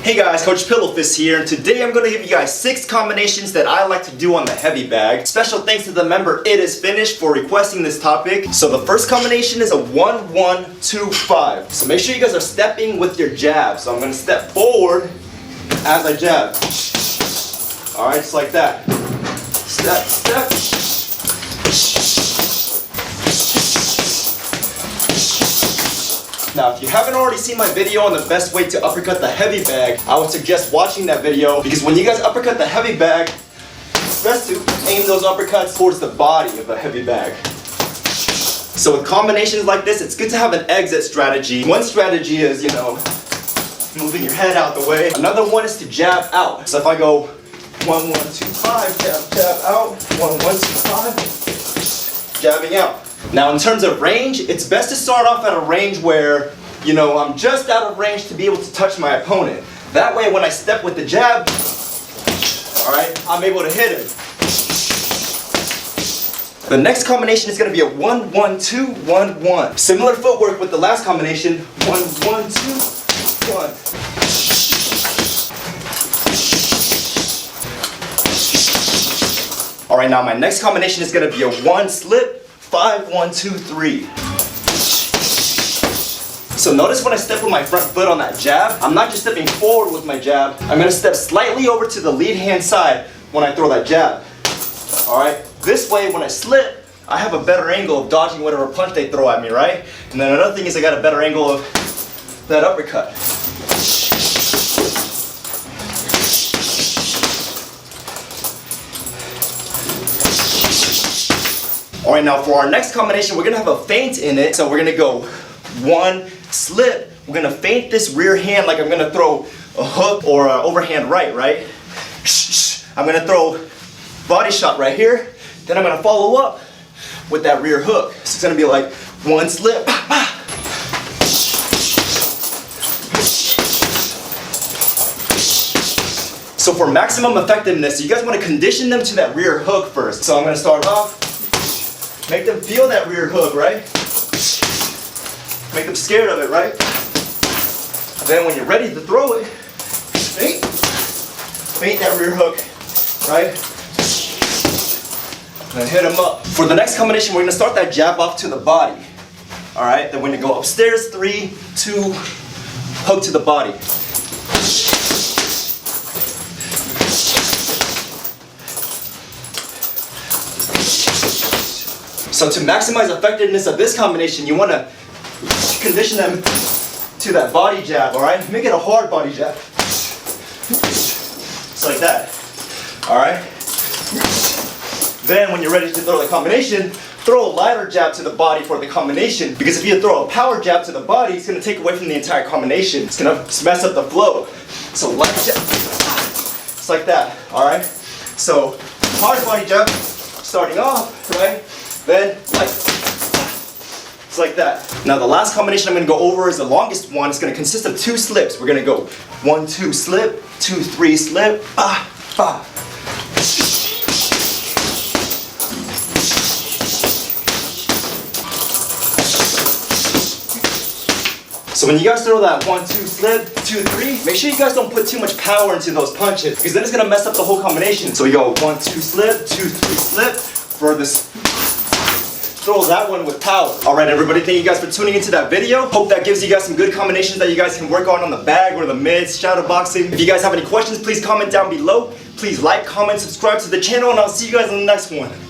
Hey guys, Coach Pillowfist here, and today I'm going to give you guys 6 combinations that I like to do on the heavy bag. Special thanks to the member It Is Finished for requesting this topic. So the first combination is a 1-1-2-5. So make sure you guys are stepping with your jab. So I'm going to step forward as I jab. Alright, just like that. Step, step. Now, if you haven't already seen my video on the best way to uppercut the heavy bag, I would suggest watching that video, because when you guys uppercut the heavy bag, it's best to aim those uppercuts towards the body of the heavy bag. So with combinations like this, it's good to have an exit strategy. One strategy is, moving your head out the way. Another one is to jab out. So if I go 1-1-2-5, jab, jab out, 1-1-2-5, jabbing out. Now in terms of range, it's best to start off at a range where, I'm just out of range to be able to touch my opponent. That way when I step with the jab, alright, I'm able to hit him. The next combination is going to be a 1-1-2-1-1. Similar footwork with the last combination, 1-1-2-1. Alright, now my next combination is going to be a 1-slip, 5-1-2-3. So notice when I step with my front foot on that jab, I'm not just stepping forward with my jab, I'm going to step slightly over to the lead hand side when I throw that jab. Alright, this way when I slip, I have a better angle of dodging whatever punch they throw at me, right? And then another thing is I got a better angle of that uppercut. Alright, now for our next combination, we're going to have a feint in it. So we're going to go 1 slip. We're going to feint this rear hand like I'm going to throw a hook or an overhand right? I'm going to throw body shot right here. Then I'm going to follow up with that rear hook. So it's going to be like 1 slip. So for maximum effectiveness, you guys want to condition them to that rear hook first. So I'm going to start off. Make them feel that rear hook, right? Make them scared of it, right? Then when you're ready to throw it, feint that rear hook, right? And then hit them up. For the next combination, we're going to start that jab off to the body. Alright, then we're going to go upstairs, 3, 2, hook to the body. So to maximize effectiveness of this combination, you want to condition them to that body jab, alright? Make it a hard body jab. Just like that. Alright? Then when you're ready to throw the combination, throw a lighter jab to the body for the combination. Because if you throw a power jab to the body, it's going to take away from the entire combination. It's going to mess up the flow. So light jab. Just like that. Alright? So hard body jab, starting off, right? Then, it's like that. Now the last combination I'm going to go over is the longest one. It's going to consist of 2 slips. We're going to go 1-2 slip, 2-3 slip, So when you guys throw that 1-2 slip, 2-3, make sure you guys don't put too much power into those punches, because then it's going to mess up the whole combination. So you go 1-2 slip, 2-3 slip for this. Throw that one with power. Alright everybody, thank you guys for tuning into that video. Hope that gives you guys some good combinations that you guys can work on the bag or the mids, shadow boxing. If you guys have any questions, please comment down below. Please like, comment, subscribe to the channel, and I'll see you guys in the next one.